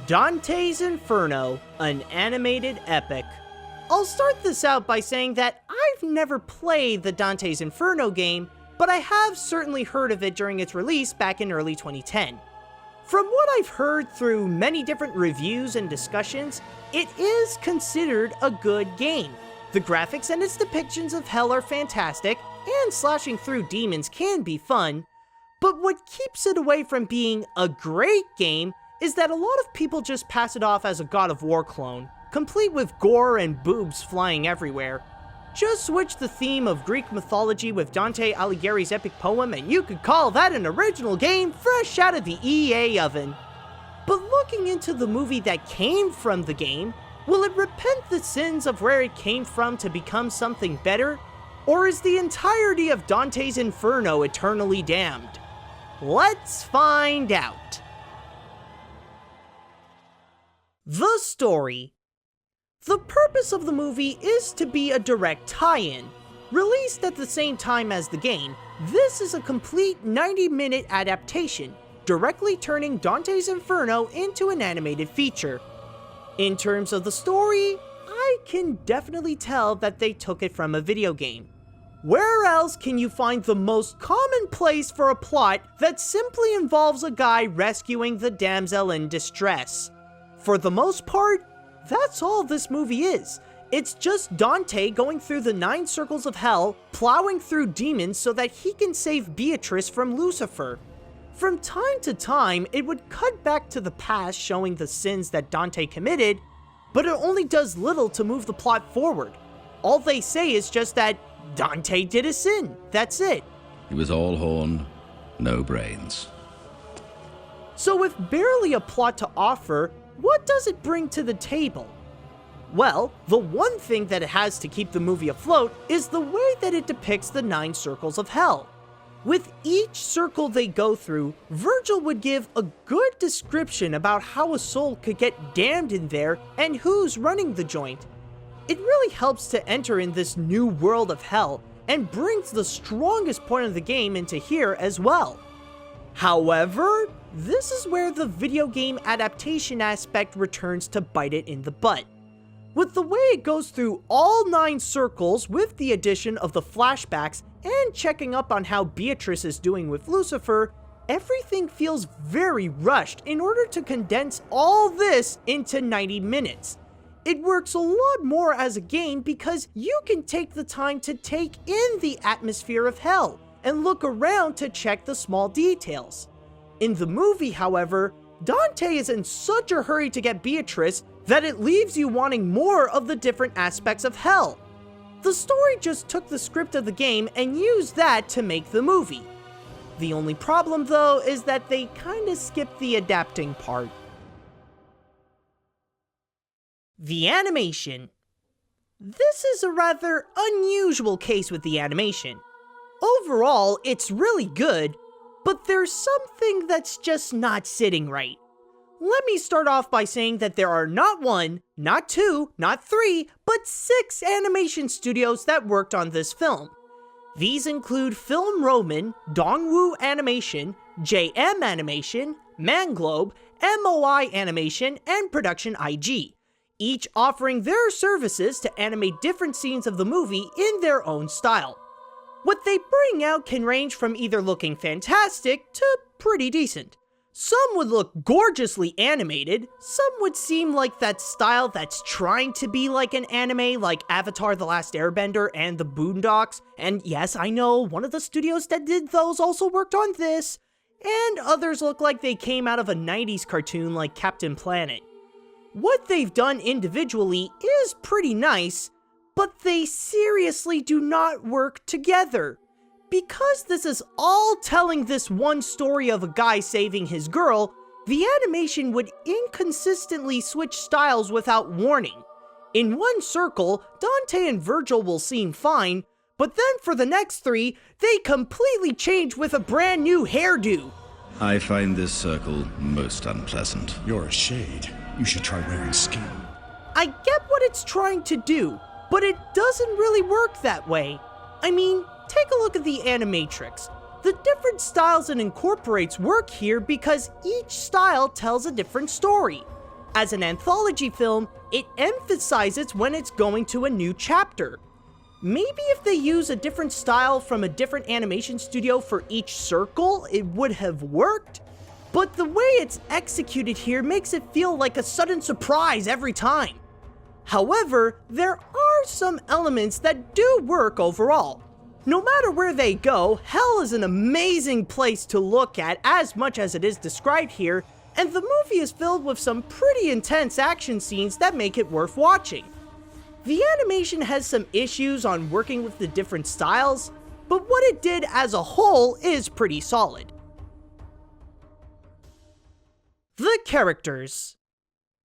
Dante's Inferno, an animated epic. I'll start this out by saying that I've never played the Dante's Inferno game, but I have certainly heard of it during its release back in early 2010. From what I've heard through many different reviews and discussions, it is considered a good game. The graphics and its depictions of hell are fantastic, and slashing through demons can be fun, but what keeps it away from being a great game is that a lot of people just pass it off as a God of War clone, complete with gore and boobs flying everywhere. Just switch the theme of Greek mythology with Dante Alighieri's epic poem and you could call that an original game fresh out of the EA oven. But looking into the movie that came from the game, will it repent the sins of where it came from to become something better? Or is the entirety of Dante's Inferno eternally damned? Let's find out. The story. The purpose of the movie is to be a direct tie-in. Released at the same time as the game, this is a complete 90-minute adaptation, directly turning Dante's Inferno into an animated feature. In terms of the story, I can definitely tell that they took it from a video game. Where else can you find the most common place for a plot that simply involves a guy rescuing the damsel in distress? For the most part, that's all this movie is. It's just Dante going through the 9 circles of hell, plowing through demons so that he can save Beatrice from Lucifer. From time to time, it would cut back to the past showing the sins that Dante committed, but it only does little to move the plot forward. All they say is just that Dante did a sin, that's it. He was all horn, no brains. So with barely a plot to offer, what does it bring to the table? Well, the one thing that it has to keep the movie afloat is the way that it depicts the 9 circles of hell. With each circle they go through, Virgil would give a good description about how a soul could get damned in there and who's running the joint. It really helps to enter in this new world of hell and brings the strongest point of the game into here as well. However, this is where the video game adaptation aspect returns to bite it in the butt. With the way it goes through all 9 circles with the addition of the flashbacks and checking up on how Beatrice is doing with Lucifer, everything feels very rushed in order to condense all this into 90 minutes. It works a lot more as a game because you can take the time to take in the atmosphere of hell and look around to check the small details. In the movie, however, Dante is in such a hurry to get Beatrice that it leaves you wanting more of the different aspects of hell. The story just took the script of the game and used that to make the movie. The only problem though is that they kinda skipped the adapting part. The animation. This is a rather unusual case with the animation. Overall, it's really good, but there's something that's just not sitting right. Let me start off by saying that there are not 1, not 2, not 3, but 6 animation studios that worked on this film. These include Film Roman, Dongwoo Animation, JM Animation, Manglobe, MOI Animation, and Production IG, each offering their services to animate different scenes of the movie in their own style. What they bring out can range from either looking fantastic to pretty decent. Some would look gorgeously animated, some would seem like that style that's trying to be like an anime like Avatar: The Last Airbender and The Boondocks, and yes, I know, one of the studios that did those also worked on this, and others look like they came out of a 90s cartoon like Captain Planet. What they've done individually is pretty nice, but they seriously do not work together. Because this is all telling this one story of a guy saving his girl, the animation would inconsistently switch styles without warning. In one circle, Dante and Virgil will seem fine, but then for the next 3, they completely change with a brand new hairdo. I find this circle most unpleasant. You're a shade. You should try wearing skin. I get what it's trying to do, but it doesn't really work that way. I mean, take a look at the Animatrix. The different styles it incorporates work here because each style tells a different story. As an anthology film, it emphasizes when it's going to a new chapter. Maybe if they use a different style from a different animation studio for each circle, it would have worked. But the way it's executed here makes it feel like a sudden surprise every time. However, there are some elements that do work overall. No matter where they go, Hell is an amazing place to look at as much as it is described here, and the movie is filled with some pretty intense action scenes that make it worth watching. The animation has some issues on working with the different styles, but what it did as a whole is pretty solid. The characters.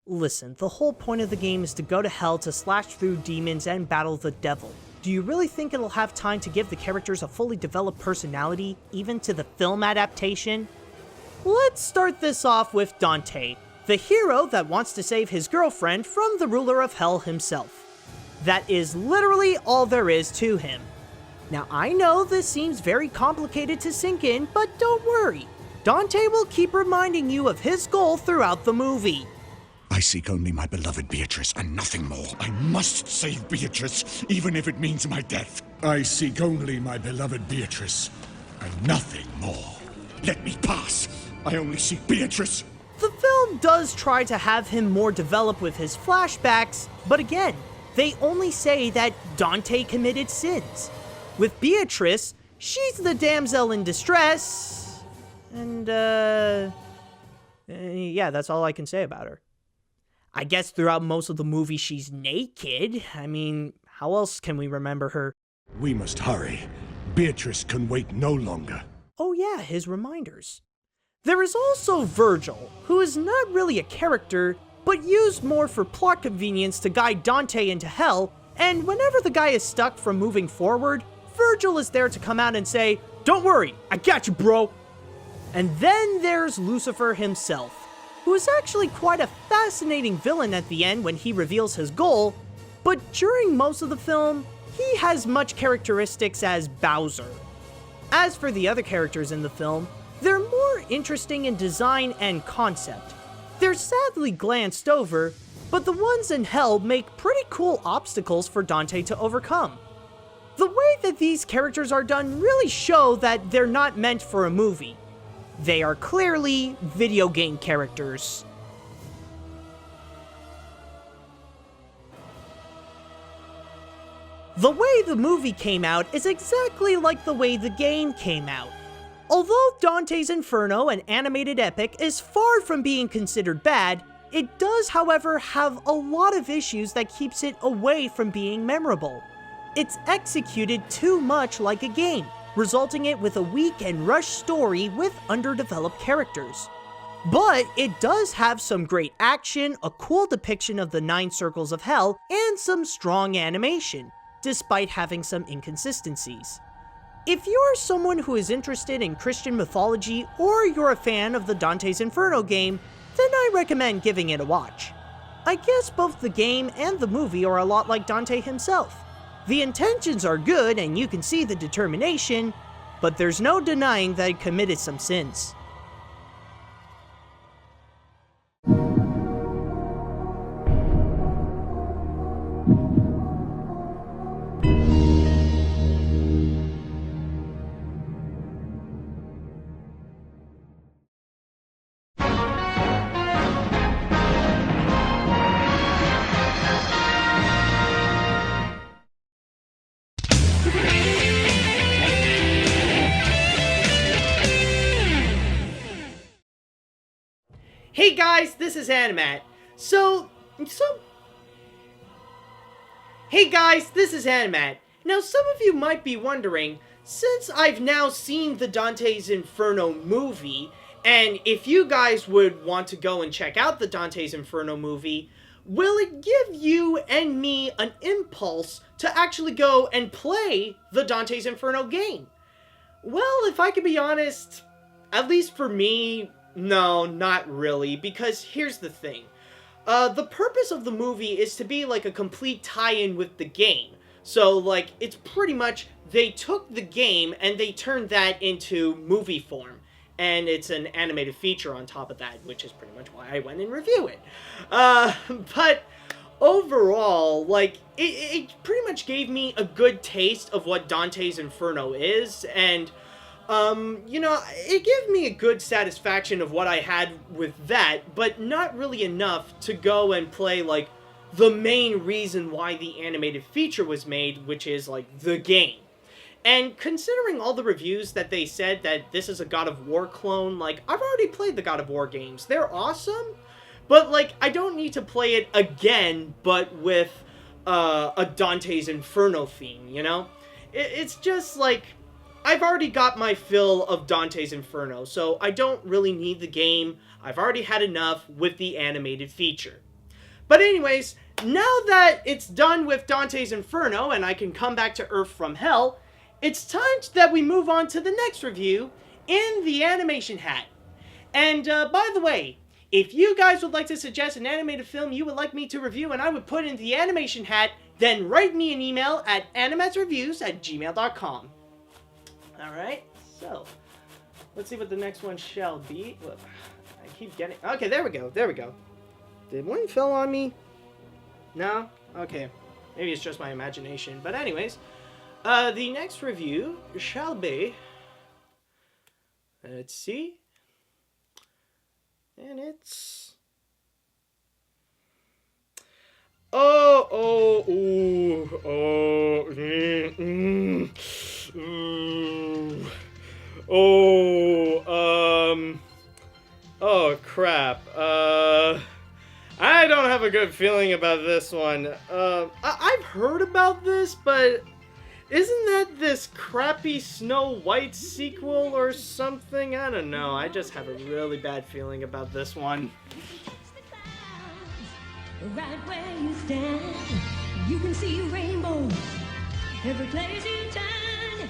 Listen, the whole point of the game is to go to hell to slash through demons and battle the devil. Do you really think it'll have time to give the characters a fully developed personality, even to the film adaptation? Let's start this off with Dante, the hero that wants to save his girlfriend from the ruler of hell himself. That is literally all there is to him. Now I know this seems very complicated to sink in, but don't worry. Dante will keep reminding you of his goal throughout the movie. I seek only my beloved Beatrice and nothing more. I must save Beatrice, even if it means my death. I seek only my beloved Beatrice and nothing more. Let me pass. I only seek Beatrice. The film does try to have him more developed with his flashbacks, but again, they only say that Dante committed sins. With Beatrice, she's the damsel in distress, and yeah, that's all I can say about her. I guess throughout most of the movie she's naked. I mean, how else can we remember her? We must hurry. Beatrice can wait no longer. Oh yeah, his reminders. There is also Virgil, who is not really a character, but used more for plot convenience to guide Dante into hell, and whenever the guy is stuck from moving forward, Virgil is there to come out and say, "Don't worry, I got you, bro." And then there's Lucifer himself, who is actually quite a fascinating villain at the end when he reveals his goal, but during most of the film, he has much characteristics as Bowser. As for the other characters in the film, they're more interesting in design and concept. They're sadly glanced over, but the ones in Hell make pretty cool obstacles for Dante to overcome. The way that these characters are done really show that they're not meant for a movie. They are clearly video game characters. The way the movie came out is exactly like the way the game came out. Although Dante's Inferno, an animated epic, is far from being considered bad, it does, however, have a lot of issues that keeps it away from being memorable. It's executed too much like a game, resulting it with a weak and rushed story with underdeveloped characters. But it does have some great action, a cool depiction of the 9 circles of hell, and some strong animation, despite having some inconsistencies. If you're someone who is interested in Christian mythology, or you're a fan of the Dante's Inferno game, then I recommend giving it a watch. I guess both the game and the movie are a lot like Dante himself. The intentions are good and you can see the determination, but there's no denying that he committed some sins. Hey guys, this is AniMat's. Hey guys, this is AniMat's. Now some of you might be wondering, since I've now seen the Dante's Inferno movie, and if you guys would want to go and check out the Dante's Inferno movie, will it give you and me an impulse to actually go and play the Dante's Inferno game? Well, if I can be honest, at least for me, no, not really, because here's the thing. The purpose of the movie is to be like a complete tie-in with the game. So, like, it's pretty much, they took the game and they turned that into movie form. and it's an animated feature on top of that, which is pretty much why I went and review it. But overall, like, it pretty much gave me a good taste of what Dante's Inferno is, and, you know, it gave me a good satisfaction of what I had with that, but not really enough to go and play, like, the main reason why the animated feature was made, which is, like, the game. And considering all the reviews that they said that this is a God of War clone, like, I've already played the God of War games. They're awesome, but, like, I don't need to play it again, but with a Dante's Inferno theme, you know? It's just, like, I've already got my fill of Dante's Inferno, so I don't really need the game. I've already had enough with the animated feature. But anyways, now that it's done with Dante's Inferno and I can come back to Earth from Hell, it's time that we move on to the next review in the animation hat. And by the way, if you guys would like to suggest an animated film you would like me to review and I would put in the animation hat, then write me an email at animatsreviews@gmail.com. Alright, so let's see what the next one shall be. Look, I keep getting... Okay, there we go, there we go. Did one fell on me? No? Okay. Maybe it's just my imagination. But anyways, the next review shall be... Let's see. And it's... Oh, crap. I don't have a good feeling about this one. I've heard about this, but isn't that this crappy Snow White sequel or something? I don't know. I just have a really bad feeling about this one. Right where you stand, you can see rainbows every place you turn.